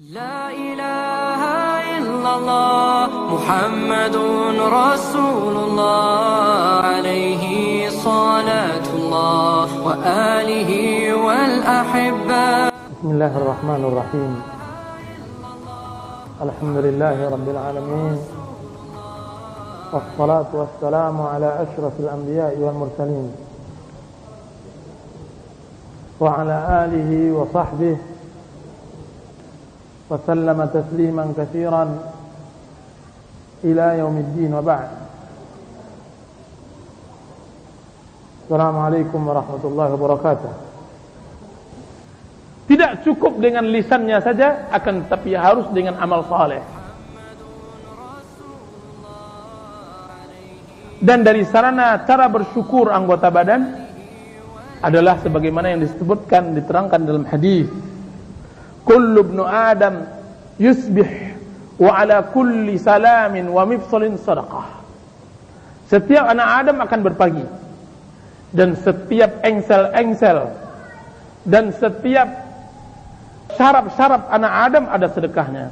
لا إله إلا الله محمد رسول الله عليه صلاة الله وآله والأحبة. بسم الله الرحمن الرحيم. الحمد لله رب العالمين، والصلاة والسلام على أشرف الأنبياء والمرسلين وعلى آله وصحبه وسلم تسليما كثيرا إلى يوم الدين، وبعد. السلام عليكم ورحمة الله وبركاته. Tidak cukup dengan lisannya saja, akan tetapi harus dengan amal saleh. Dan dari sarana cara bersyukur anggota badan adalah sebagaimana yang disebutkan, diterangkan dalam hadis. Kullu ibnu Adam yusbih wa ala kulli salamin wa mifsalin sadaqah. Setiap anak Adam akan berpagi, dan setiap engsel-engsel dan setiap syaraf-syaraf anak Adam ada sedekahnya.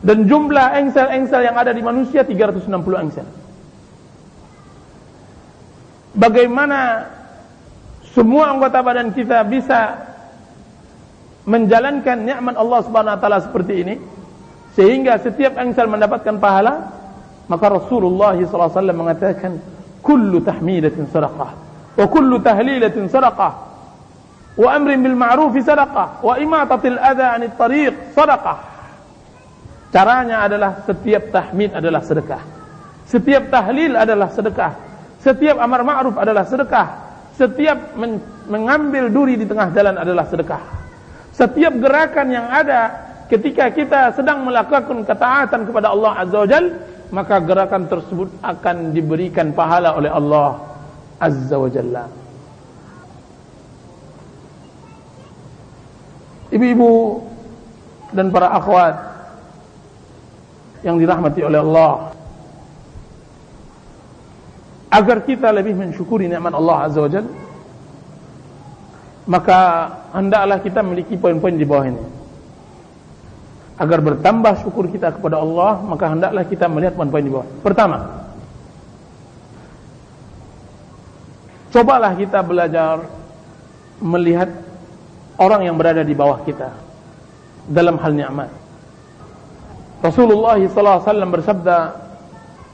Dan jumlah engsel-engsel yang ada di manusia 360 engsel. Bagaimana semua anggota badan kita bisa menjalankan nikmat Allah Subhanahu wa taala seperti ini sehingga setiap engsel mendapatkan pahala? Maka Rasulullah sallallahu alaihi wasallam mengatakan, kullu tahmidatin sadaqah wa kullu tahlilatin sadaqah wa amrin bil ma'ruf sadaqah wa imatatil adza 'anit tariq sadaqah. Caranya adalah setiap tahmid adalah sedekah, setiap tahlil adalah sedekah, setiap amar ma'ruf adalah sedekah, setiap mengambil duri di tengah jalan adalah sedekah. Setiap gerakan yang ada ketika kita sedang melakukan ketaatan kepada Allah Azza wa Jalla, maka gerakan tersebut akan diberikan pahala oleh Allah Azza wa Jalla. Ibu-ibu dan para akhwat yang dirahmati oleh Allah, agar kita lebih mensyukuri nikmat Allah Azza wa Jalla, maka hendaklah kita memiliki poin-poin di bawah ini. Agar bertambah syukur kita kepada Allah, maka hendaklah kita melihat poin-poin di bawah. Pertama, cobalah kita belajar melihat orang yang berada di bawah kita dalam hal nikmat. Rasulullah sallallahu alaihi wasallam bersabda,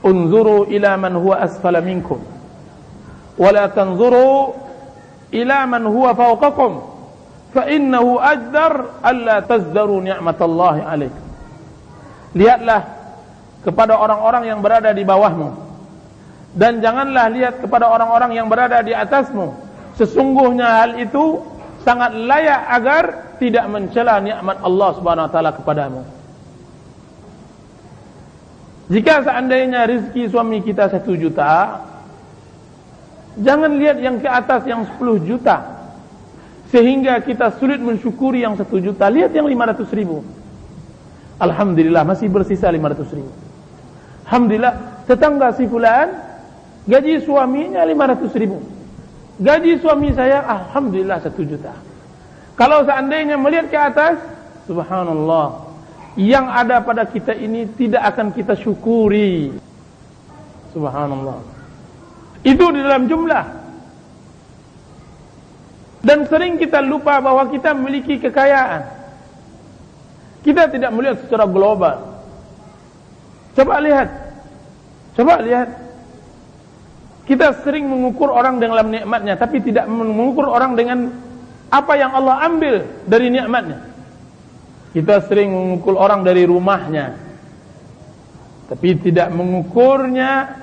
"Unzuru ila man huwa asfala minkum, wa la tanzuru ila man huwa fawqakum, fa innahu ajdar alla tazdaru ni'matallahi alaikum." Lihatlah kepada orang-orang yang berada di bawahmu, dan janganlah lihat kepada orang-orang yang berada di atasmu. Sesungguhnya hal itu sangat layak agar tidak mencela nikmat Allah Subhanahu wa taala kepadamu. Jika seandainya rezeki suami kita 1 juta, jangan lihat yang ke atas yang 10 juta sehingga kita sulit mensyukuri yang 1 juta. Lihat yang 500 ribu. Alhamdulillah masih bersisa 500 ribu. Alhamdulillah tetangga si fulan gaji suaminya 500 ribu. Gaji suami saya alhamdulillah 1 juta. Kalau seandainya melihat ke atas, subhanallah, yang ada pada kita ini tidak akan kita syukuri. Subhanallah. Itu di dalam jumlah. Dan sering kita lupa bahwa kita memiliki kekayaan. Kita tidak melihat secara global. Coba lihat. Kita sering mengukur orang dengan nikmatnya, tapi tidak mengukur orang dengan apa yang Allah ambil dari nikmatnya. Kita sering mengukur orang dari rumahnya, tapi tidak mengukurnya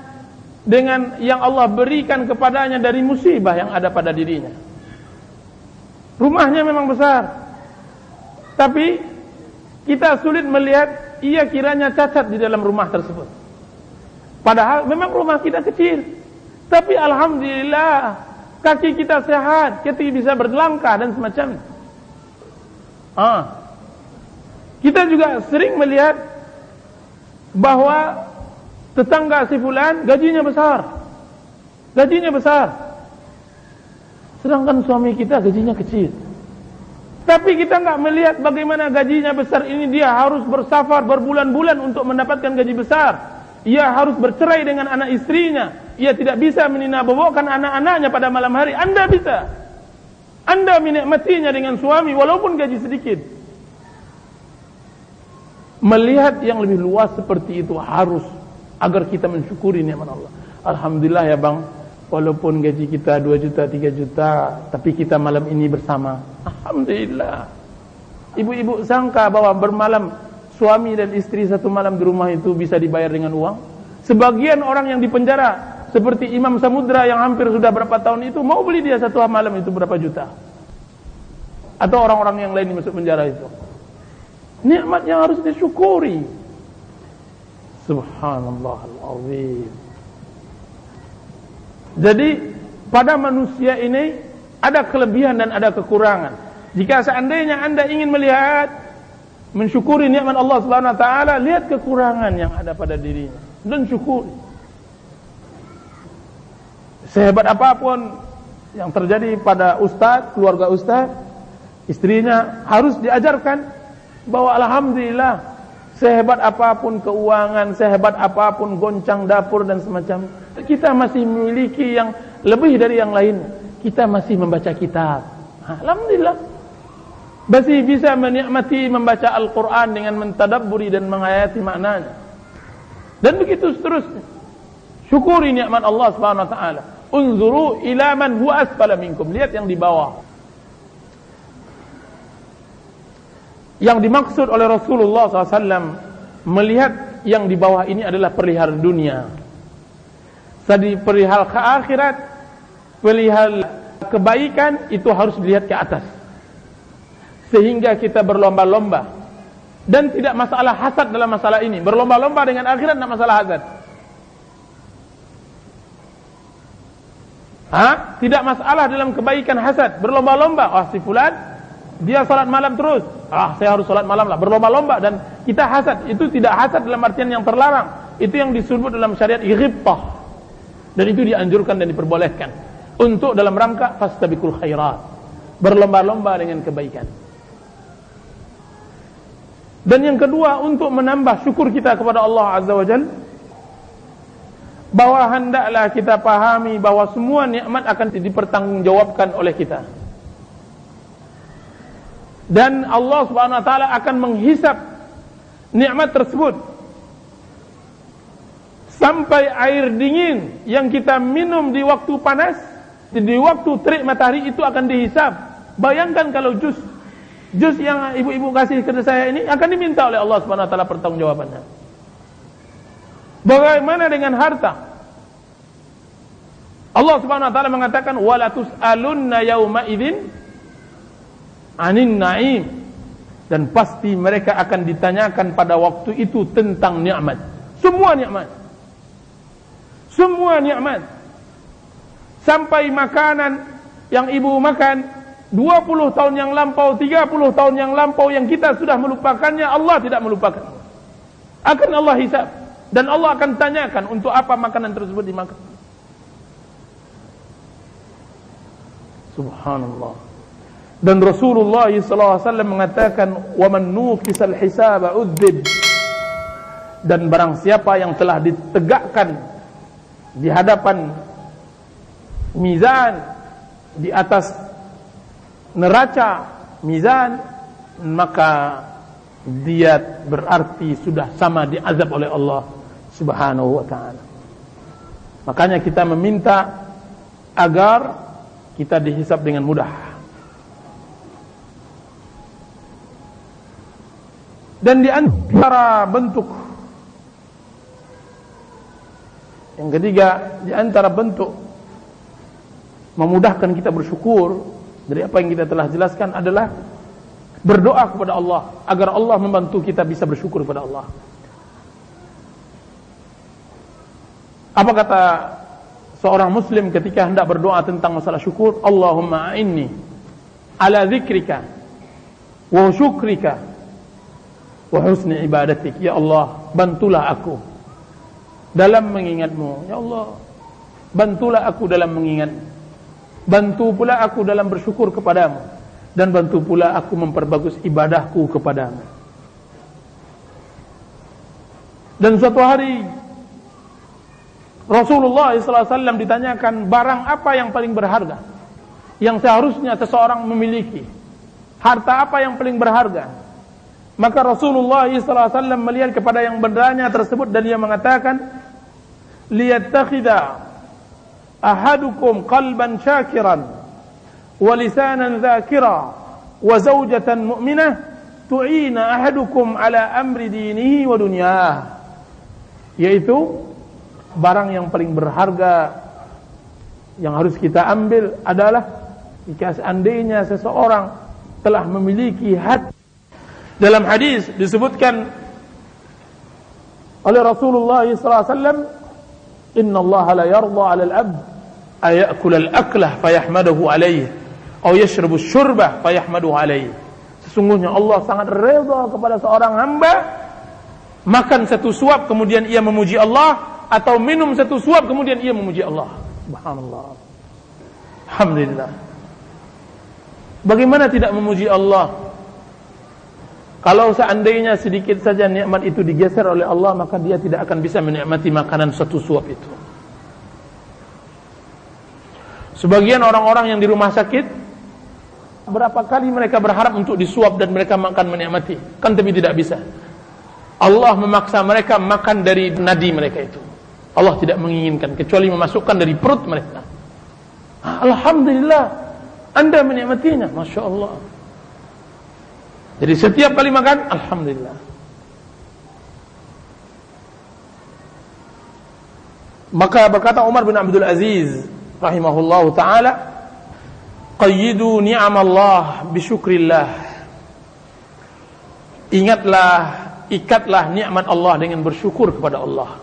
dengan yang Allah berikan kepadanya dari musibah yang ada pada dirinya. Rumahnya memang besar, tapi kita sulit melihat ia kiranya cacat di dalam rumah tersebut. Padahal memang rumah kita kecil, tapi alhamdulillah kaki kita sehat, kita bisa berlangkah dan semacamnya. Kita juga sering melihat bahwa tetangga si fulan gajinya besar, sedangkan suami kita gajinya kecil. Tapi kita nggak melihat bagaimana gajinya besar ini, dia harus bersafar berbulan-bulan untuk mendapatkan gaji besar. Ia harus bercerai dengan anak istrinya. Ia tidak bisa meninabobokan anak-anaknya pada malam hari. Anda bisa. Anda menikmatinya dengan suami walaupun gaji sedikit. Melihat yang lebih luas seperti itu harus, agar kita mensyukuri nikmat Allah. Alhamdulillah ya bang, walaupun gaji kita 2 juta, 3 juta, tapi kita malam ini bersama. Alhamdulillah. Ibu-ibu sangka bahwa bermalam suami dan istri satu malam di rumah itu bisa dibayar dengan uang? Sebagian orang yang dipenjara seperti Imam Samudra yang hampir sudah berapa tahun itu, mau beli dia satu malam itu berapa juta? Atau orang-orang yang lain yang masuk penjara itu. Nikmat yang harus disyukuri. Subhanallahal-azim. Jadi pada manusia ini ada kelebihan dan ada kekurangan. Jika seandainya Anda ingin melihat, mensyukuri nikmat Allah Subhanahu wa taala, lihat kekurangan yang ada pada dirinya dan syukuri. Sehebat apapun yang terjadi pada ustaz, keluarga ustaz, istrinya harus diajarkan bahwa alhamdulillah, sehebat apapun keuangan, sehebat apapun goncang dapur dan semacam, kita masih memiliki yang lebih dari yang lain. Kita masih membaca kitab. Alhamdulillah. Masih bisa menikmati membaca Al-Quran dengan mentadabburi dan menghayati maknanya. Dan begitu seterusnya. Syukuri nikmat Allah Subhanahu wa taala. Unzuru ila man huwa asfala minkum. Lihat yang di bawah. Yang dimaksud oleh Rasulullah SAW melihat yang di bawah ini adalah perihal dunia. Jadi perihal ke akhirat, perihal kebaikan itu harus dilihat ke atas. Sehingga kita berlomba-lomba. Dan tidak masalah hasad dalam masalah ini. Berlomba-lomba dengan akhirat tidak masalah hasad. Tidak masalah dalam kebaikan hasad. Berlomba-lomba. Si fulan, dia salat malam terus. Saya harus salat malam lah. Berlomba-lomba dan kita hasad. Itu tidak hasad dalam artian yang terlarang. Itu yang disebut dalam syariat ghibtah. Dan itu dianjurkan dan diperbolehkan. Untuk dalam rangka fastabiqul khairat. Berlomba-lomba dengan kebaikan. Dan yang kedua, untuk menambah syukur kita kepada Allah Azza wa Jalla, bahwa hendaklah kita pahami bahwa semua nikmat akan dipertanggungjawabkan oleh kita. Dan Allah Subhanahu wa taala akan menghisap nikmat tersebut. Sampai air dingin yang kita minum di waktu panas, di waktu terik matahari itu akan dihisap. Bayangkan kalau jus yang ibu-ibu kasih ke saya ini akan diminta oleh Allah Subhanahu wa taala pertanggungjawabannya. Bagaimana dengan harta? Allah Subhanahu wa taala mengatakan wala tus'alunna yauma idzin 'anin na'im, dan pasti mereka akan ditanyakan pada waktu itu tentang nikmat. Semua nikmat. Semua nikmat. Sampai makanan yang ibu makan 20 tahun yang lampau, 30 tahun yang lampau yang kita sudah melupakannya, Allah tidak melupakan. Akan Allah hisab. Dan Allah akan tanyakan untuk apa makanan tersebut dimakan. Subhanallah. Dan Rasulullah SAW mengatakan, وَمَنْ نُوْكِسَ الْحِسَابَ عُذِّبْ. Dan barang siapa yang telah ditegakkan di hadapan mizan, di atas neraca mizan, maka dia berarti sudah sama diazab oleh Allah Subhanahu wa ta'ala. Makanya kita meminta agar kita dihisab dengan mudah. Dan di antara bentuk yang ketiga, di antara bentuk memudahkan kita bersyukur dari apa yang kita telah jelaskan adalah berdoa kepada Allah agar Allah membantu kita bisa bersyukur kepada Allah. Apa kata seorang muslim ketika hendak berdoa tentang masalah syukur? Allahumma a'inni ala dzikrika wa syukrika wa husni ibadatik. Ya Allah, bantulah aku dalam mengingatmu. Ya Allah, bantulah aku dalam mengingatmu. Bantu pula aku dalam bersyukur kepadamu. dan bantu pula aku memperbagus ibadahku kepadamu. Dan suatu hari Rasulullah SAW ditanyakan, barang apa yang paling berharga yang seharusnya seseorang memiliki? Harta apa yang paling berharga? Maka Rasulullah SAW melihat kepada yang bertanya tersebut dan dia mengatakan, liyattakhidha ahadukum qalban syakiran wa lisanan dzakira wa zawjatan mu'minah tu'ina ahadukum ala amri dinihi wa dunyah. Yaitu barang yang paling berharga yang harus kita ambil adalah jika seandainya seseorang telah memiliki hati. Dalam hadis disebutkan oleh Rasulullah SAW, Inna Allah la yarda 'ala al-'abd ayakul al-aklah fayahmaduhu alayhi atau yashrabu syurbah fayahmaduhu alayhi. Sesungguhnya Allah sangat redha kepada seorang hamba makan satu suap kemudian ia memuji Allah, atau minum satu suap kemudian ia memuji Allah. Subhanallah. Alhamdulillah. Bagaimana tidak memuji Allah? Kalau seandainya sedikit saja nikmat itu digeser oleh Allah, maka dia tidak akan bisa menikmati makanan satu suap itu. Sebagian orang-orang yang di rumah sakit, berapa kali mereka berharap untuk disuap dan mereka makan menikmati, kan tapi tidak bisa. Allah memaksa mereka makan dari nadi mereka itu. Allah tidak menginginkan kecuali memasukkan dari perut mereka. Alhamdulillah, Anda menikmatinya, Masya Allah. Jadi setiap kali makan, Alhamdulillah. Maka berkata Umar bin Abdul Aziz rahimahullahu ta'ala, qayyidu ni'amallah bisyukrillah. Ikatlah nikmat Allah dengan bersyukur kepada Allah.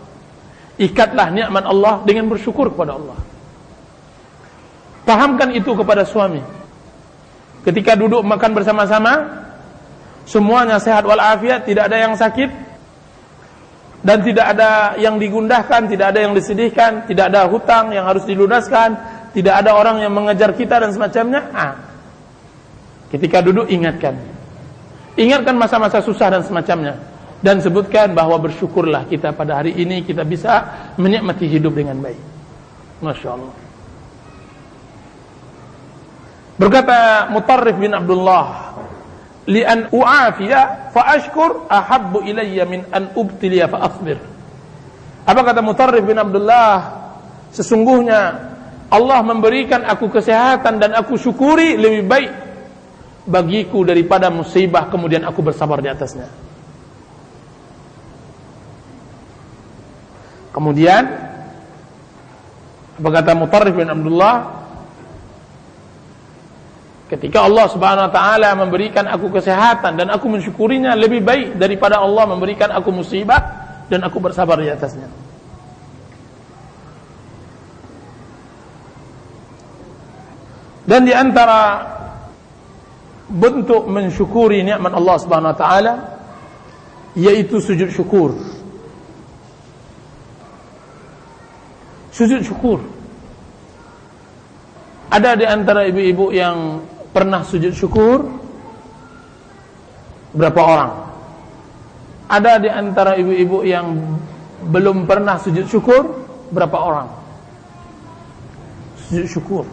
Ikatlah nikmat Allah dengan bersyukur kepada Allah. Pahamkan itu kepada suami. Ketika duduk makan bersama-sama, semuanya sehat walafiat, tidak ada yang sakit, dan tidak ada yang digundahkan, tidak ada yang disedihkan, tidak ada hutang yang harus dilunaskan, tidak ada orang yang mengejar kita dan semacamnya. Ketika duduk ingatkan masa-masa susah dan semacamnya. Dan sebutkan bahwa bersyukurlah kita pada hari ini kita bisa menikmati hidup dengan baik. Masya Allah. Berkata Mutarrif bin Abdullah, li an u'afiya fa ashkur ahabbu ilayya min an ubtiliya fa asbir. Apa kata Mutarrif bin Abdullah? Sesungguhnya Allah memberikan aku kesehatan dan aku syukuri lebih baik bagiku daripada musibah kemudian aku bersabar di atasnya. Kemudian apa kata Mutarrif bin Abdullah? Ketika Allah Subhanahu wa taala memberikan aku kesehatan dan aku mensyukurinya lebih baik daripada Allah memberikan aku musibah dan aku bersabar di atasnya. Dan di antara bentuk mensyukuri nikmat Allah Subhanahu wa taala yaitu sujud syukur. Sujud syukur. Ada di antara ibu-ibu yang pernah sujud syukur? Berapa orang? Ada di antara ibu-ibu yang belum pernah sujud syukur? Berapa orang? Sujud syukur.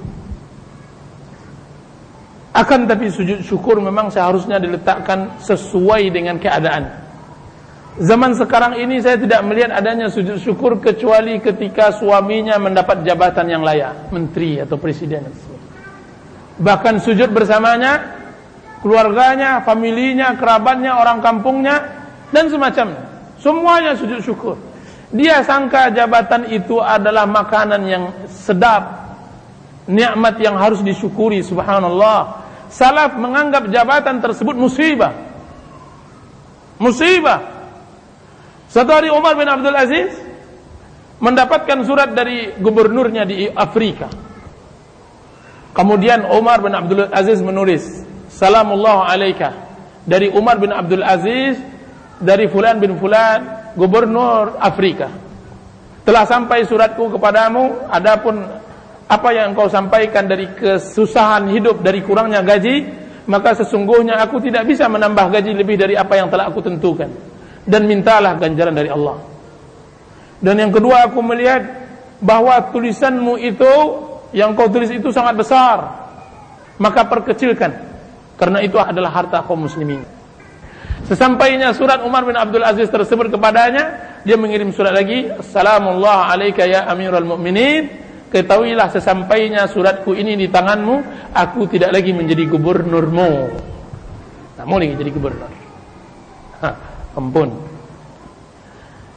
Akan tapi sujud syukur memang seharusnya diletakkan sesuai dengan keadaan. Zaman sekarang ini saya tidak melihat adanya sujud syukur kecuali ketika suaminya mendapat jabatan yang layak, menteri atau presiden. Bahkan sujud bersamanya, keluarganya, familinya, kerabatnya, orang kampungnya, dan semacamnya. Semuanya sujud syukur. Dia sangka jabatan itu adalah makanan yang sedap, nikmat yang harus disyukuri. Subhanallah. Salaf menganggap jabatan tersebut musibah. Musibah. Satu hari Umar bin Abdul Aziz mendapatkan surat dari gubernurnya di Afrika. Kemudian Umar bin Abdul Aziz menulis, Salamullah alaika, dari Umar bin Abdul Aziz, dari Fulan bin Fulan, gubernur Afrika. Telah sampai suratku kepadamu, adapun apa yang engkau sampaikan dari kesusahan hidup, dari kurangnya gaji, maka sesungguhnya aku tidak bisa menambah gaji lebih dari apa yang telah aku tentukan, dan mintalah ganjaran dari Allah. Dan yang kedua, aku melihat bahwa tulisanmu itu yang kau tulis itu sangat besar, maka perkecilkan, karena itu adalah harta kaum muslimin. Sesampainya surat Umar bin Abdul Aziz tersebut kepadanya, dia mengirim surat lagi, Assalamualaikum alaika ya Amirul Mukminin, ketahuilah sesampainya suratku ini di tanganmu, aku tidak lagi menjadi gubernurmu. Tak mau lagi jadi gubernur. Ampun.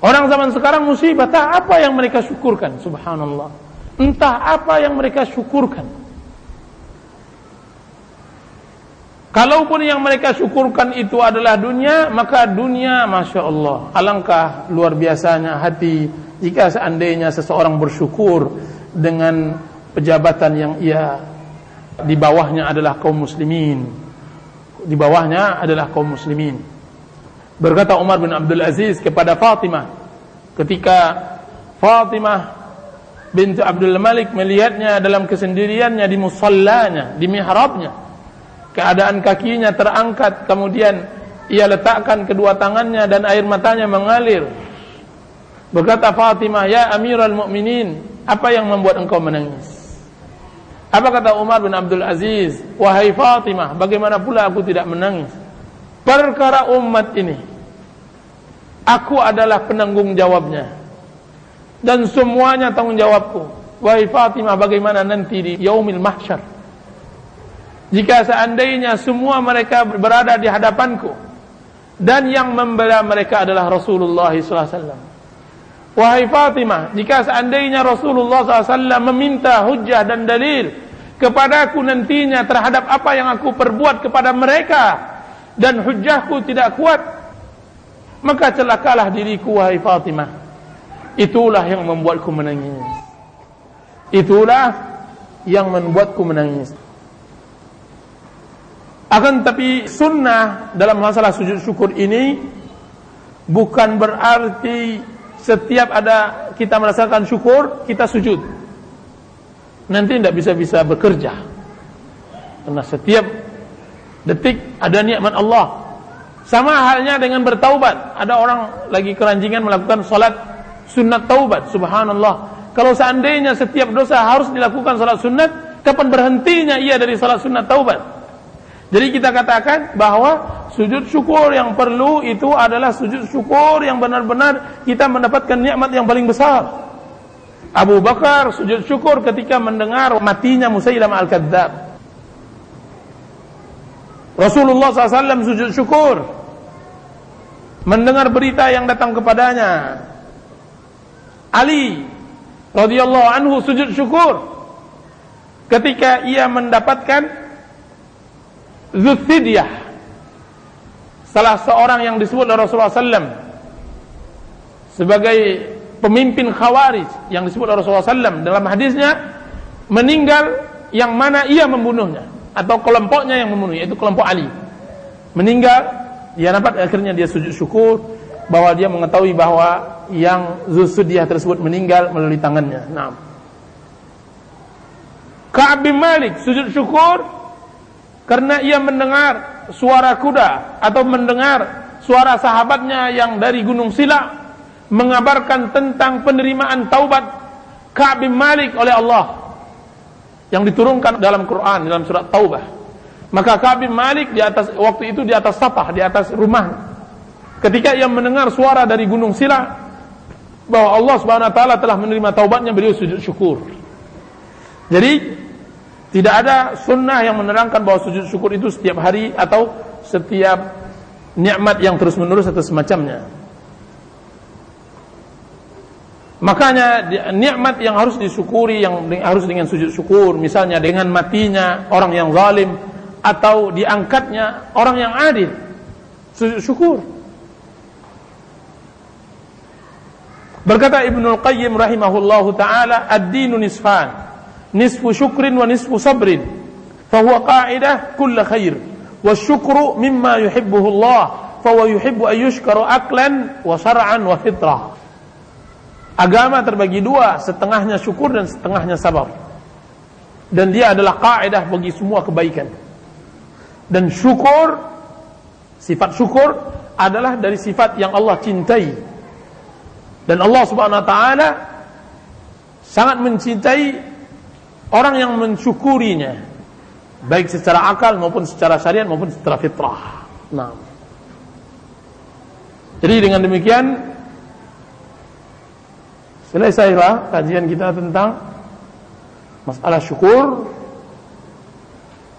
Orang zaman sekarang musibah, tak apa yang mereka syukurkan, subhanallah. Entah apa yang mereka syukurkan. Kalaupun yang mereka syukurkan itu adalah dunia, maka dunia, Masya Allah, alangkah luar biasanya hati jika seandainya seseorang bersyukur dengan pejabatan yang ia di bawahnya adalah kaum muslimin. Di bawahnya adalah kaum muslimin. Berkata Umar bin Abdul Aziz kepada Fatimah, ketika Fatimah binti Abdul Malik melihatnya dalam kesendiriannya di musallanya, di mihrabnya, keadaan kakinya terangkat, kemudian ia letakkan kedua tangannya dan air matanya mengalir. Berkata Fatimah, ya Amirul Mukminin, apa yang membuat engkau menangis? Apa kata Umar bin Abdul Aziz? Wahai Fatimah, bagaimana pula aku tidak menangis? Perkara umat ini, aku adalah penanggung jawabnya, dan semuanya tanggung jawabku. Wahai Fatimah, bagaimana nanti di yaumil mahsyar, jika seandainya semua mereka berada di hadapanku, dan yang membela mereka adalah Rasulullah SAW. Wahai Fatimah, jika seandainya Rasulullah SAW meminta hujjah dan dalil kepadaku nantinya terhadap apa yang aku perbuat kepada mereka, dan hujjahku tidak kuat, maka celakalah diriku, wahai Fatimah. Itulah yang membuatku menangis. Itulah yang membuatku menangis. Akan tapi sunnah dalam masalah sujud syukur ini bukan berarti setiap ada kita merasakan syukur, kita sujud. Nanti tidak bisa bekerja, karena setiap detik ada nikmat Allah. Sama halnya dengan bertaubat. Ada orang lagi keranjingan melakukan salat sunat taubat, subhanallah. Kalau seandainya setiap dosa harus dilakukan salat sunat, kapan berhentinya ia dari salat sunat taubat? Jadi kita katakan bahwa sujud syukur yang perlu itu adalah sujud syukur yang benar-benar kita mendapatkan nikmat yang paling besar. Abu Bakar sujud syukur ketika mendengar matinya Musailamah al-Kadzdzab. Rasulullah SAW sujud syukur mendengar berita yang datang kepadanya. Ali radhiyallahu anhu sujud syukur ketika ia mendapatkan Dzulfidyah, salah seorang yang disebut oleh Rasulullah SAW sebagai pemimpin Khawarij yang disebut oleh Rasulullah SAW dalam hadisnya, meninggal yang mana ia membunuhnya, atau kelompoknya yang membunuhnya, yaitu kelompok Ali. Meninggal, dia nampak akhirnya dia sujud syukur bahwa dia mengetahui bahwa yang Dzulfidyah tersebut meninggal melalui tangannya. Nah, Ka'ab bin Malik sujud syukur karena ia mendengar suara kuda atau mendengar suara sahabatnya yang dari Gunung Sila mengabarkan tentang penerimaan taubat Ka'ab bin Malik oleh Allah yang diturunkan dalam Quran dalam surat Taubah. Maka Ka'ab bin Malik di atas waktu itu di atas sapah, di atas rumah, ketika ia mendengar suara dari Gunung Sila bahwa Allah Subhanahu wa taala telah menerima taubatnya, beliau sujud syukur. Jadi tidak ada sunnah yang menerangkan bahwa sujud syukur itu setiap hari atau setiap nikmat yang terus menerus atau semacamnya. Makanya nikmat yang harus disyukuri, yang harus dengan sujud syukur, misalnya dengan matinya orang yang zalim atau diangkatnya orang yang adil, sujud syukur. Berkata Ibnul Qayyim rahimahullahu ta'ala, ad-dinu nisfan, nisfu syukrin wa nisfu sabrin, fahuwa qa'idah kulla khair, wa syukru mimma yuhibbuhu Allah, fahuwa yuhibbu an yushkara aqlan wa syar'an wa fitrah. Agama terbagi dua, setengahnya syukur dan setengahnya sabar, dan dia adalah qa'idah bagi semua kebaikan. Dan syukur, sifat syukur adalah dari sifat yang Allah cintai. Dan Allah Subhanahu wa taala sangat mencintai orang yang mensyukurinya, baik secara akal maupun secara syariat maupun secara fitrah. Nah, jadi dengan demikian selesailah kajian kita tentang masalah syukur.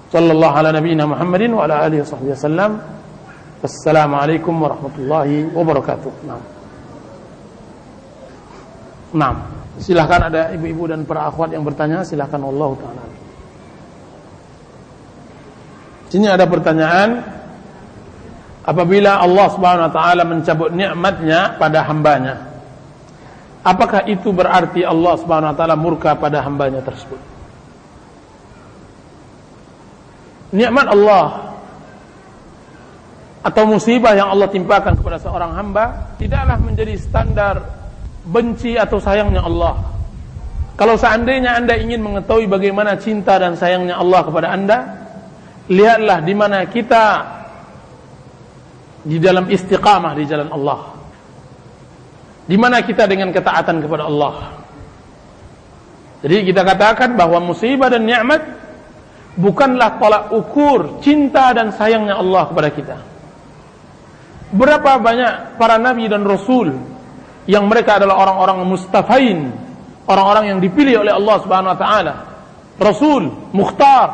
Sallallahu ala nabiyina Muhammadin wa ala alihi wasallam. Wassalamualaikum warahmatullahi wabarakatuh. Nah, silahkan ada ibu-ibu dan para akhwat yang bertanya, silahkan. Wallahu ta'ala. Sini ada pertanyaan, apabila Allah Subhanahu wa taala mencabut nikmatnya pada hambanya, apakah itu berarti Allah Subhanahu wa taala murka pada hambanya tersebut? Nikmat Allah atau musibah yang Allah timpakan kepada seorang hamba tidaklah menjadi standar benci atau sayangnya Allah. Kalau seandainya Anda ingin mengetahui bagaimana cinta dan sayangnya Allah kepada Anda, lihatlah di mana kita di dalam istiqamah di jalan Allah, di mana kita dengan ketaatan kepada Allah. Jadi kita katakan bahwa musibah dan nikmat bukanlah tolak ukur cinta dan sayangnya Allah kepada kita. Berapa banyak para nabi dan rasul yang mereka adalah orang-orang mustafain, orang-orang yang dipilih oleh Allah Subhanahu wa taala, rasul mukhtar,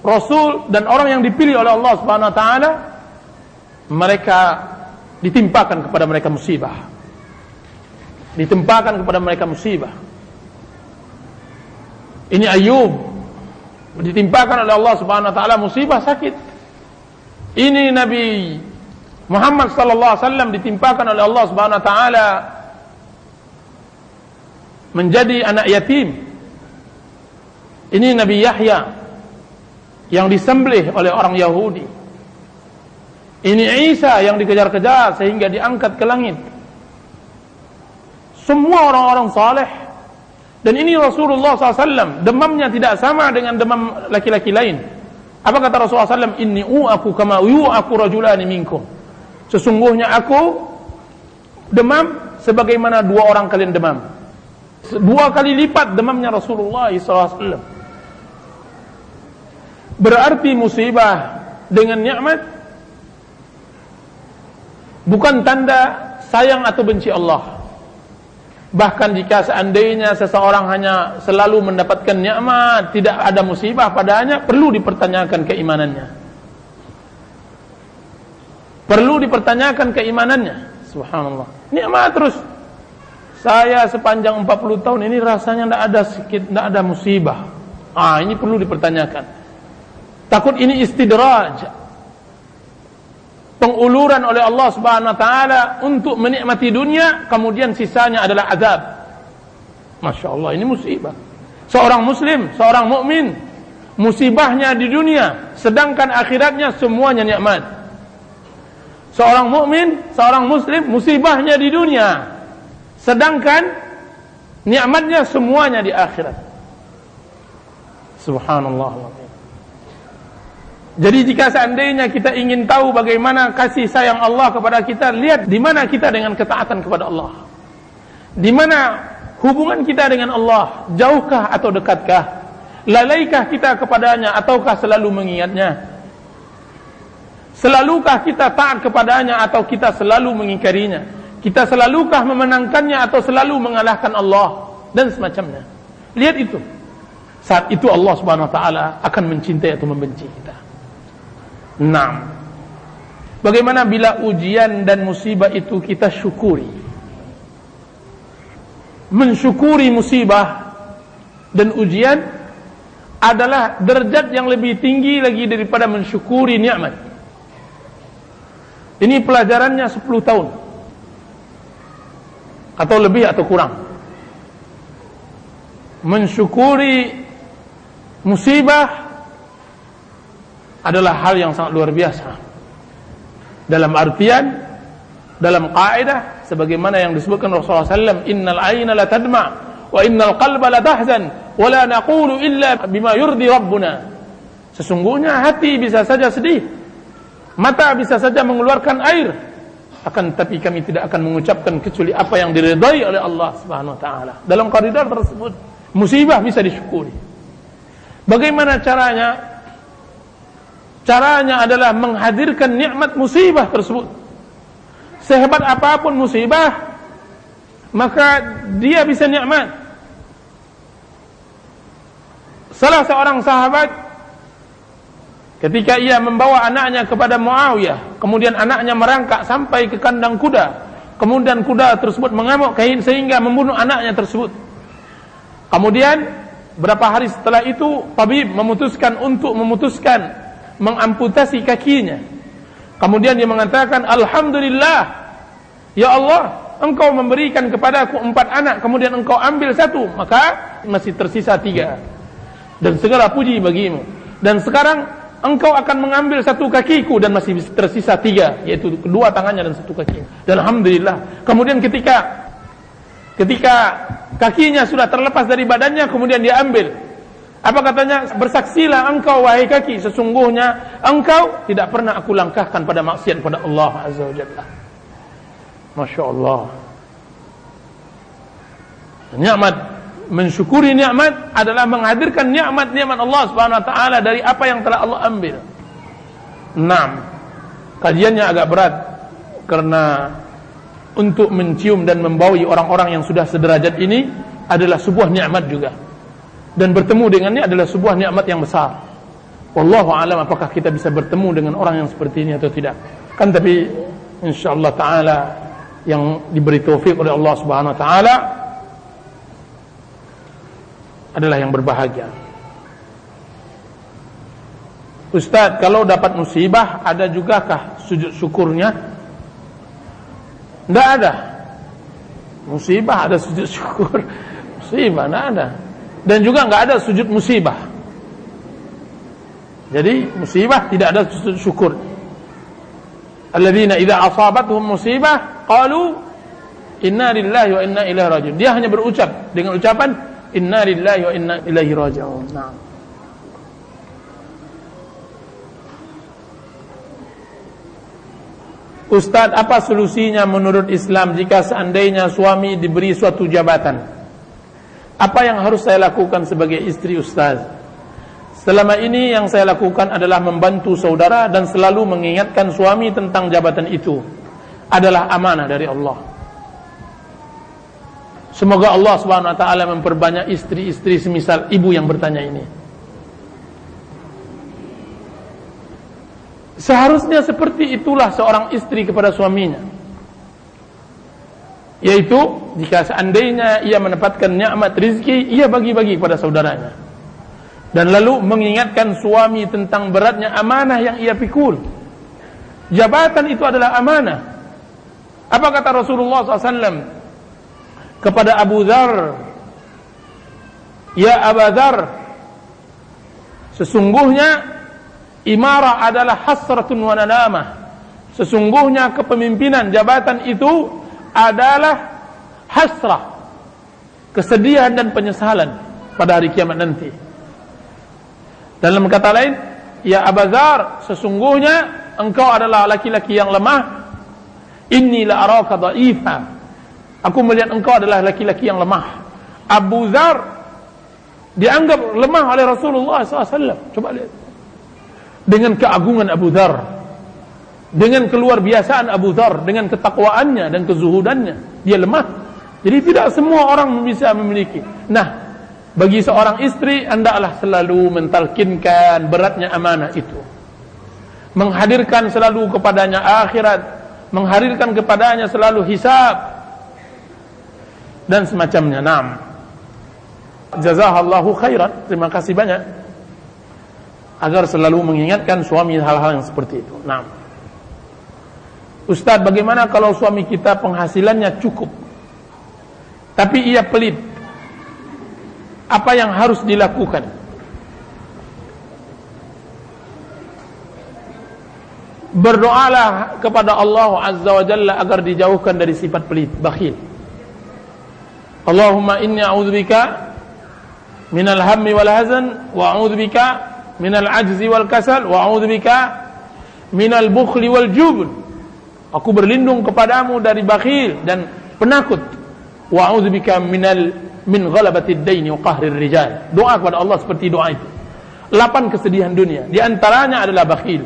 rasul dan orang yang dipilih oleh Allah Subhanahu wa taala, mereka ditimpakan kepada mereka musibah. Ditimpakan kepada mereka musibah. Ini Ayub, ditimpakan oleh Allah Subhanahu wa taala musibah sakit. Ini Nabi Muhammad sallallahu alaihi wasallam ditimpakan oleh Allah Subhanahu wa taala menjadi anak yatim. Ini Nabi Yahya yang disembelih oleh orang Yahudi. Ini Isa yang dikejar-kejar sehingga diangkat ke langit. Semua orang-orang saleh. Dan ini Rasulullah SAW, demamnya tidak sama dengan demam laki-laki lain. Apa kata Rasulullah SAW? Inni u'aku kama yu'aku rajulani minkum. Sesungguhnya aku demam sebagaimana dua orang kalian demam. 2 kali lipat demamnya Rasulullah SAW. Berarti musibah dengan nikmat bukan tanda sayang atau benci Allah. Bahkan jika seandainya seseorang hanya selalu mendapatkan nikmat, tidak ada musibah padanya, perlu dipertanyakan keimanannya. Perlu dipertanyakan keimanannya. Subhanallah. Nikmat terus. Saya sepanjang 40 tahun ini rasanya tidak ada musibah. Ini perlu dipertanyakan. Takut ini istidraj. Penguluran oleh Allah Subhanahu wa taala untuk menikmati dunia, kemudian sisanya adalah azab. Masya Allah, ini musibah. Seorang muslim, seorang mukmin, musibahnya di dunia, sedangkan akhiratnya semuanya nikmat. Seorang mukmin, seorang muslim, musibahnya di dunia, sedangkan nikmatnya semuanya di akhirat. Subhanallah. Jadi jika seandainya kita ingin tahu bagaimana kasih sayang Allah kepada kita, lihat di mana kita dengan ketaatan kepada Allah. Di mana hubungan kita dengan Allah, jauhkah atau dekatkah? Lalaikah kita kepadanya ataukah selalu mengingatnya? Selalukah kita taat kepadanya atau kita selalu mengingkarinya? Kita selalukah memenangkannya atau selalu mengalahkan Allah? Dan semacamnya. Lihat itu. Saat itu Allah Subhanahu wa taala akan mencintai atau membenci kita. Nah, bagaimana bila ujian dan musibah itu kita syukuri? Mensyukuri musibah dan ujian adalah derajat yang lebih tinggi lagi daripada mensyukuri nikmat. Ini pelajarannya 10 tahun atau lebih atau kurang. Mensyukuri musibah adalah hal yang sangat luar biasa. Dalam artian, dalam kaidah sebagaimana yang disebutkan Rasulullah SAW, innal ayna la tadma wa innal qalba la tahzan wa la naqulu illa bima yurdi rabbuna. Sesungguhnya hati bisa saja sedih, mata bisa saja mengeluarkan air, akan tapi kami tidak akan mengucapkan kecuali apa yang diridai oleh Allah Subhanahu wa taala. Dalam koridor tersebut musibah bisa disyukuri. Bagaimana caranya? Caranya adalah menghadirkan nikmat musibah tersebut. Sehebat apapun musibah, maka dia bisa nikmat. Salah seorang sahabat ketika ia membawa anaknya kepada Muawiyah, kemudian anaknya merangkak sampai ke kandang kuda, kemudian kuda tersebut mengamuk sehingga membunuh anaknya tersebut. Kemudian berapa hari setelah itu tabib memutuskan mengamputasi kakinya. Kemudian dia mengatakan, alhamdulillah, ya Allah, engkau memberikan kepadaku 4 anak, kemudian engkau ambil 1, maka masih tersisa 3. Dan segala puji bagimu. Dan sekarang engkau akan mengambil 1 kakiku dan masih tersisa 3, yaitu kedua tangannya dan 1 kaki. Dan alhamdulillah. Kemudian ketika kakinya sudah terlepas dari badannya, kemudian dia ambil. Apa katanya? Bersaksilah engkau wahai kaki, sesungguhnya engkau tidak pernah aku langkahkan pada maksiat pada Allah Azza wa Jalla. Masya Allah. Nikmat, mensyukuri nikmat adalah menghadirkan nikmat-nikmat Allah Subhanahu wa taala dari apa yang telah Allah ambil. 6. Kajiannya agak berat karena untuk mencium dan membawahi orang-orang yang sudah sederajat ini adalah sebuah nikmat juga. Dan bertemu dengannya adalah sebuah nikmat yang besar. Wallahu a'lam apakah kita bisa bertemu dengan orang yang seperti ini atau tidak. Kan tapi insyaallah taala yang diberi taufik oleh Allah Subhanahu wa taala adalah yang berbahagia. Ustaz, kalau dapat musibah ada jugakah sujud syukurnya? Tidak ada. Musibah ada sujud syukur. Musibah tidak ada. Dan juga enggak ada sujud musibah. Jadi musibah tidak ada sujud syukur. Alladzina idza asabatuhum musibah qalu inna lillahi wa inna ilaihi raji'un. Dia hanya berucap dengan ucapan inna lillahi wa inna ilaihi raji'un. Nah. Ustaz, apa solusinya menurut Islam jika seandainya suami diberi suatu jabatan? Apa yang harus saya lakukan sebagai istri Ustaz? Selama ini yang saya lakukan adalah membantu saudara dan selalu mengingatkan suami tentang jabatan itu. Adalah amanah dari Allah. Semoga Allah Subhanahu wa taala memperbanyak istri-istri semisal ibu yang bertanya ini. Seharusnya seperti itulah seorang istri kepada suaminya. Yaitu jika seandainya ia mendapatkan nikmat rezeki, ia bagi-bagi kepada saudaranya. Dan lalu mengingatkan suami tentang beratnya amanah yang ia pikul. Jabatan itu adalah amanah. Apa kata Rasulullah SAW kepada Abu Dzar? Ya Abu Dzar, sesungguhnya imarah adalah hasratun wa nadamah. Sesungguhnya kepemimpinan jabatan itu adalah hasrah, kesedihan dan penyesalan pada hari kiamat nanti. Dalam kata lain, ya Abu Dzar, sesungguhnya engkau adalah laki-laki yang lemah. Inni la araka dha'ifa. Aku melihat engkau adalah laki-laki yang lemah. Abu Dzar dianggap lemah oleh Rasulullah SAW. Coba lihat. Dengan keagungan Abu Dzar, dengan keluar biasaan Abu Dzar, dengan ketakwaannya dan kezuhudannya, dia lemah. Jadi tidak semua orang bisa memiliki. Nah, bagi seorang istri hendaklah selalu mentalkinkan beratnya amanah itu, menghadirkan selalu kepadanya akhirat, menghadirkan kepadanya selalu hisab dan semacamnya. Naam. Jazakallahu khairan. Terima kasih banyak agar selalu mengingatkan suami hal-hal yang seperti itu. Naam. Ustaz, bagaimana kalau suami kita penghasilannya cukup tapi ia pelit? Apa yang harus dilakukan? Berdoalah kepada Allah Azza wa Jalla agar dijauhkan dari sifat pelit, bakhil. Allahumma inni a'udzubika minal hammi wal hazan wa a'udzubika minal ajzi wal kasal, wa a'udzubika minal bukhli wal jubn. Aku berlindung kepadamu dari bakhil dan penakut. Wa a'udzubika min ghalabatid daini wa qahrir rijal. Doa kepada Allah seperti doa itu. 8 kesedihan dunia, di antaranya adalah bakhil.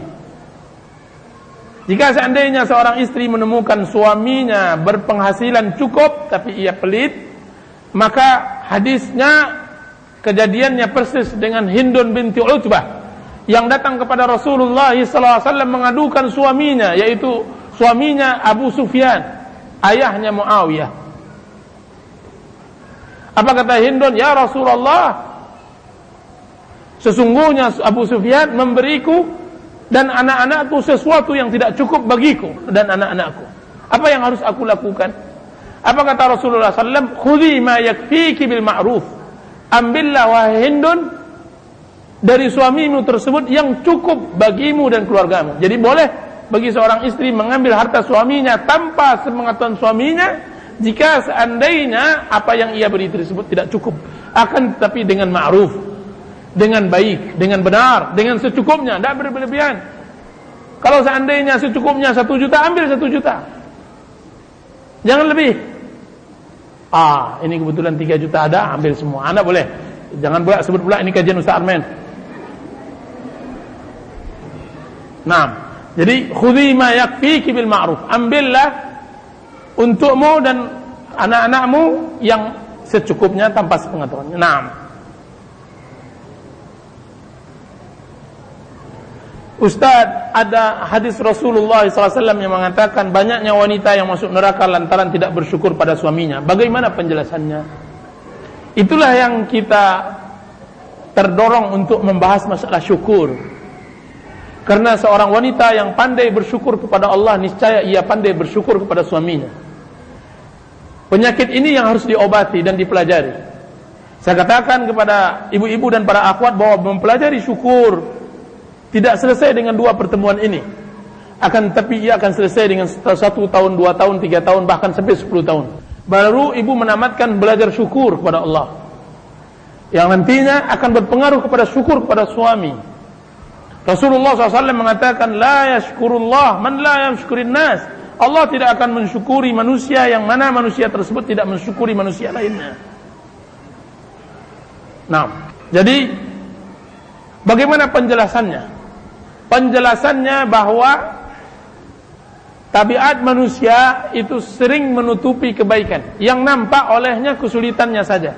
Jika seandainya seorang istri menemukan suaminya berpenghasilan cukup tapi ia pelit, maka hadisnya kejadiannya persis dengan Hindun binti Utbah yang datang kepada Rasulullah SAW mengadukan suaminya, yaitu suaminya Abu Sufyan, ayahnya Muawiyah. Apa kata Hindun? Ya Rasulullah, sesungguhnya Abu Sufyan memberiku dan anak-anakku sesuatu yang tidak cukup bagiku dan anak-anakku. Apa yang harus aku lakukan? Apa kata Rasulullah SAW? Khudhi ma yakfiki bil ma'ruf. Ambillah wahai Hindun dari suamimu tersebut yang cukup bagimu dan keluargamu. Jadi boleh bagi seorang istri mengambil harta suaminya tanpa sepengetahuan suaminya jika seandainya apa yang ia beri tersebut tidak cukup. Akan tetapi dengan ma'ruf, dengan baik, dengan benar, dengan secukupnya, tidak berlebihan. Kalau seandainya secukupnya 1 juta, ambil 1 juta, jangan lebih. Ini kebetulan 3 juta ada, ambil semua. Anda boleh, jangan pula sebut pula ini kajian Ustaz Armen. Nah, jadi khudhi ma yakfiki bil ma'ruf. Ambillah untukmu dan anak-anakmu yang secukupnya tanpa sepengetahuannya. Nah, Ustaz, ada hadis Rasulullah SAW yang mengatakan banyaknya wanita yang masuk neraka lantaran tidak bersyukur pada suaminya. Bagaimana penjelasannya? Itulah yang kita terdorong untuk membahas masalah syukur. Karena seorang wanita yang pandai bersyukur kepada Allah, niscaya ia pandai bersyukur kepada suaminya. Penyakit ini yang harus diobati dan dipelajari. Saya katakan kepada ibu-ibu dan para akhwat bahwa mempelajari syukur tidak selesai dengan 2 pertemuan ini. Akan tetapi ia akan selesai dengan 1 tahun, 2 tahun, 3 tahun, bahkan sampai 10 tahun. Baru ibu menamatkan belajar syukur kepada Allah, yang nantinya akan berpengaruh kepada syukur kepada suami. Rasulullah SAW mengatakan, la yashkurullah man la yashkurin nas. Allah tidak akan mensyukuri manusia yang mana manusia tersebut tidak mensyukuri manusia lainnya. Nah, jadi bagaimana penjelasannya? Penjelasannya bahwa tabiat manusia itu sering menutupi kebaikan, yang nampak olehnya kesulitannya saja.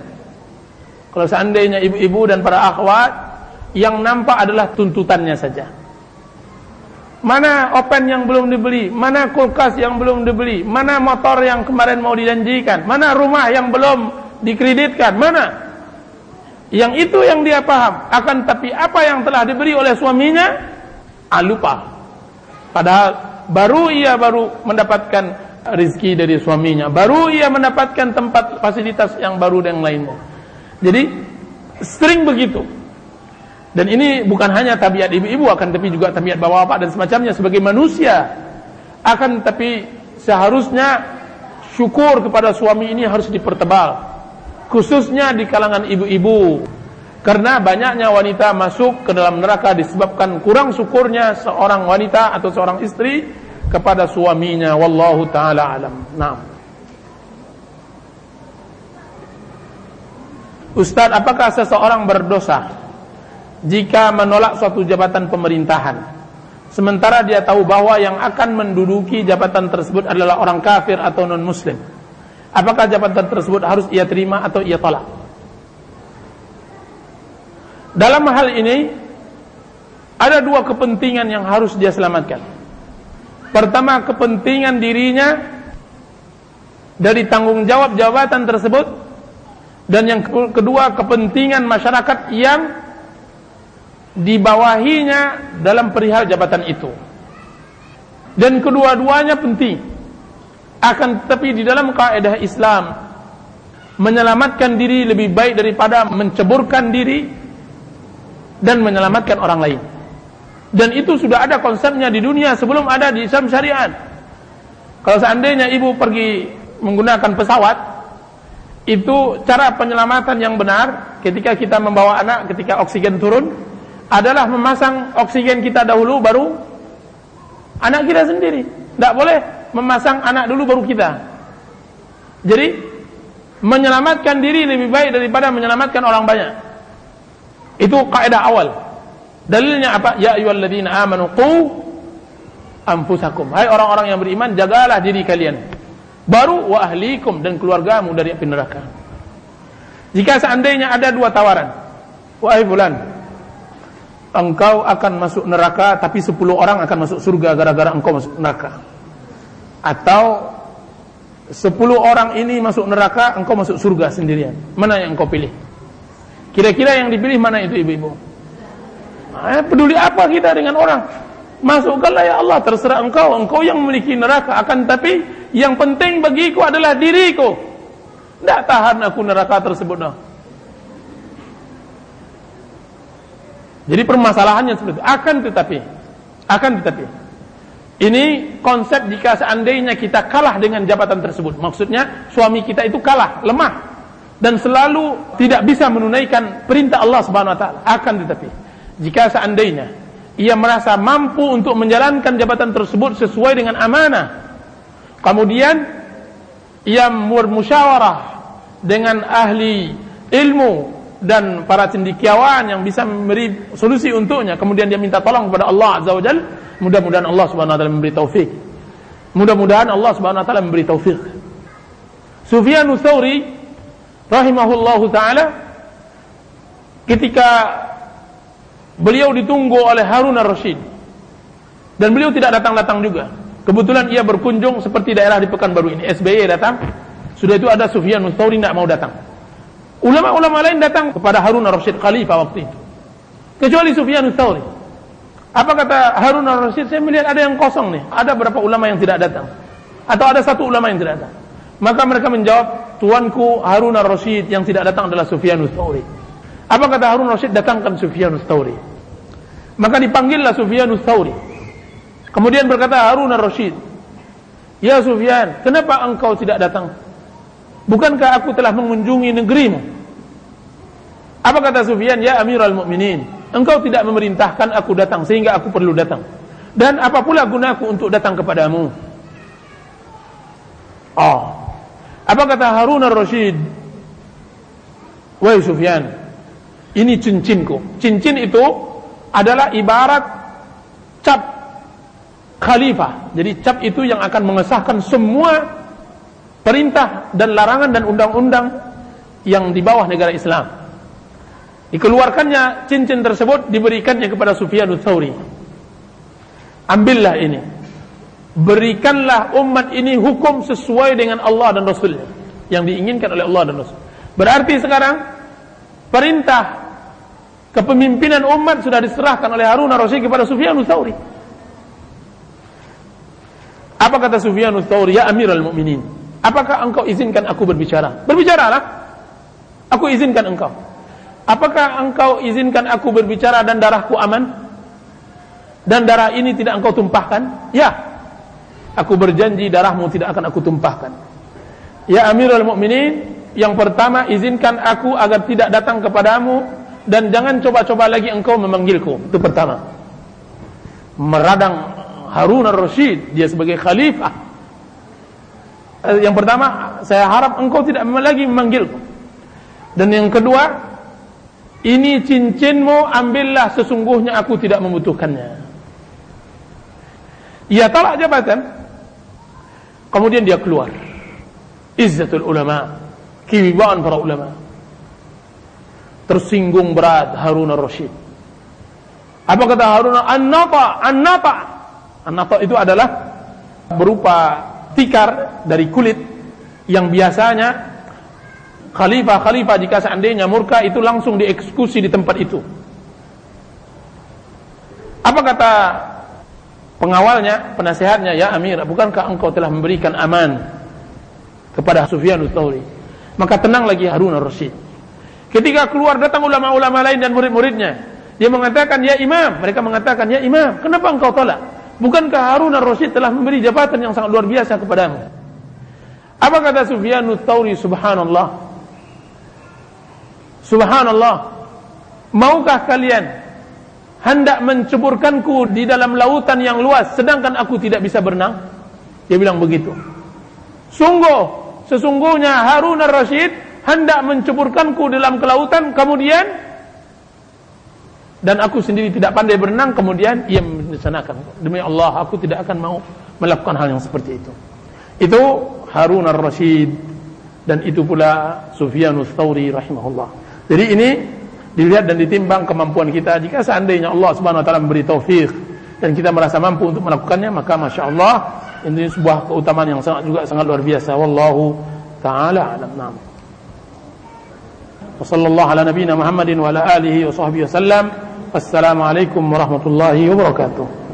Kalau seandainya ibu-ibu dan para akhwat, yang nampak adalah tuntutannya saja. Mana open yang belum dibeli, mana kulkas yang belum dibeli, mana motor yang kemarin mau dijanjikan, mana rumah yang belum dikreditkan, mana. Yang itu yang dia paham. Akan tapi apa yang telah diberi oleh suaminya, lupa. Padahal baru mendapatkan rezeki dari suaminya, baru ia mendapatkan tempat fasilitas yang baru dan lainnya. Jadi sering begitu. Dan ini bukan hanya tabiat ibu-ibu, akan tapi juga tabiat bapak-bapak dan semacamnya sebagai manusia. Akan tapi seharusnya syukur kepada suami ini harus dipertebal, khususnya di kalangan ibu-ibu. Karena banyaknya wanita masuk ke dalam neraka disebabkan kurang syukurnya seorang wanita atau seorang istri kepada suaminya. Wallahu ta'ala alam. Nah, Ustaz, apakah seseorang berdosa jika menolak suatu jabatan pemerintahan, sementara dia tahu bahwa yang akan menduduki jabatan tersebut adalah orang kafir atau non-muslim? Apakah jabatan tersebut harus ia terima atau ia tolak? Dalam hal ini ada 2 kepentingan yang harus dia selamatkan. Pertama, kepentingan dirinya dari tanggung jawab jabatan tersebut, dan yang kedua, kepentingan masyarakat yang dibawahinya dalam perihal jabatan itu. Dan kedua-duanya penting. Akan tetapi di dalam kaidah Islam, menyelamatkan diri lebih baik daripada menceburkan diri dan menyelamatkan orang lain. Dan itu sudah ada konsepnya di dunia sebelum ada di Islam syariat. Kalau seandainya ibu pergi menggunakan pesawat, itu cara penyelamatan yang benar ketika kita membawa anak, ketika oksigen turun adalah memasang oksigen kita dahulu baru anak kita sendiri. Tidak boleh memasang anak dulu baru kita. Jadi menyelamatkan diri lebih baik daripada menyelamatkan orang banyak. Itu kaidah awal. Dalilnya apa? Ya ayyuhalladzina amanu qu anfusakum. Hai orang-orang yang beriman, jagalah diri kalian. Baru wa ahlikum, dan keluargamu dari api neraka. Jika seandainya ada dua tawaran, wahai fulan, engkau akan masuk neraka tapi 10 orang akan masuk surga gara-gara engkau masuk neraka. Atau 10 orang ini masuk neraka, engkau masuk surga sendirian. Mana yang engkau pilih? Kira-kira yang dipilih mana itu, ibu-ibu? Peduli apa kita dengan orang? Masukkanlah ya Allah, terserah engkau. Engkau yang memiliki neraka. Akan tapi yang penting bagiku adalah diriku. Tidak tahan aku neraka tersebut. No. Jadi permasalahannya seperti itu. Akan tetapi ini konsep jika seandainya kita kalah dengan jabatan tersebut. Maksudnya suami kita itu kalah, lemah, dan selalu tidak bisa menunaikan perintah Allah Subhanahu wa taala. Akan tetapi jika seandainya ia merasa mampu untuk menjalankan jabatan tersebut sesuai dengan amanah, kemudian ia bermusyawarah dengan ahli ilmu dan para cendekiawan yang bisa memberi solusi untuknya, kemudian dia minta tolong kepada Allah Azza wa Jalla, mudah-mudahan Allah Subhanahu wa taala memberi taufik. Mudah-mudahan Allah Subhanahu wa taala memberi taufik. Sufyan Ats-Tsauri rahimahullahu taala, ketika beliau ditunggu oleh Harun ar-Rasyid dan beliau tidak datang-datang juga. Kebetulan ia berkunjung seperti daerah di Pekanbaru ini. SBY datang, sudah itu ada Sufyan Ats-Tsauri tidak mau datang. Ulama-ulama lain datang kepada Harun ar-Rasyid, khalifah waktu itu, kecuali Sufyan Ats-Tsauri. Apa kata Harun ar-Rasyid? Saya melihat ada yang kosong nih. Ada berapa ulama yang tidak datang, atau ada satu ulama yang tidak datang. Maka mereka menjawab, tuanku Harun ar-Rasyid, yang tidak datang adalah Sufyan Ats-Tsauri. Apa kata Harun ar-Rasyid? Datangkan Sufyan Ats-Tsauri. Maka dipanggillah Sufyan Ats-Tsauri. Kemudian berkata Harun ar-Rasyid, ya Sufyan, kenapa engkau tidak datang? Bukankah aku telah mengunjungi negerimu? Apa kata Sufyan? Ya Amirul Mukminin, engkau tidak memerintahkan aku datang sehingga aku perlu datang. Dan apa pula gunaku untuk datang kepadamu? Apa kata Harun ar-Rasyid? Wahai Sufyan, ini cincinku. Cincin itu adalah ibarat cap khalifah. Jadi cap itu yang akan mengesahkan semua perintah dan larangan dan undang-undang yang di bawah negara Islam. Dikeluarkannya cincin tersebut, diberikannya kepada Sufyan Ats-Tsauri. Ambillah ini, berikanlah umat ini hukum sesuai dengan Allah dan Rasulnya, yang diinginkan oleh Allah dan Rasul. Berarti sekarang perintah kepemimpinan umat sudah diserahkan oleh Harun ar-Rasyid kepada Sufyan Ats-Tsauri. Apa kata Sufyan Ats-Tsauri? Ya Amirul Mukminin, apakah engkau izinkan aku berbicara? Berbicaralah, aku izinkan engkau. Apakah engkau izinkan aku berbicara dan darahku aman? Dan darah ini tidak engkau tumpahkan? Ya, aku berjanji darahmu tidak akan aku tumpahkan. Ya Amirul Mukminin, yang pertama izinkan aku agar tidak datang kepadamu, dan jangan coba-coba lagi engkau memanggilku. Itu pertama. Meradang Harun ar-Rasyid, dia sebagai khalifah. Yang pertama, saya harap engkau tidak lagi memanggilku. Dan yang kedua, ini cincinmu, ambillah, sesungguhnya aku tidak membutuhkannya. Ia tolak jabatan, kemudian dia keluar. Izzatul ulama, kewibawaan para ulama. Tersinggung berat Harun ar-Rasyid. Apa kata Harun? An-nata. An-nata itu adalah berupa tikar dari kulit yang biasanya khalifah jika seandainya murka itu langsung dieksekusi di tempat itu. Apa kata pengawalnya, penasehatnya? Ya Amir, bukankah engkau telah memberikan aman kepada Sufyan Ats-Tsauri? Maka tenang lagi Harun ar-Rasyid. Ketika keluar datang ulama-ulama lain dan murid-muridnya, dia mengatakan, ya Imam. Mereka mengatakan, ya Imam, kenapa engkau tolak? Bukankah Harun ar-Rasyid telah memberi jabatan yang sangat luar biasa kepadamu? Apa kata Sufyan Ats-Tsauri? Subhanallah, subhanallah, maukah kalian hendak menceburkanku di dalam lautan yang luas sedangkan aku tidak bisa berenang? Dia bilang begitu. Sesungguhnya Harun ar-Rasyid hendak menceburkanku dalam kelautan, kemudian dan aku sendiri tidak pandai berenang, kemudian ia melaksanakan. Demi Allah, aku tidak akan mau melakukan hal yang seperti itu. Itu Harun ar-Rasyid, dan itu pula Sufyanus Tsauri rahimahullah. Jadi ini dilihat dan ditimbang kemampuan kita. Jika seandainya Allah Subhanahu wa taala memberi taufik dan kita merasa mampu untuk melakukannya, maka masya Allah ini sebuah keutamaan yang sangat luar biasa. Wallahu taala alam. Naam. Wassallallahu ala nabiyyina Muhammadin wa ala alihi wa sahbihi wasallam. Wassalamualaikum warahmatullahi wabarakatuh.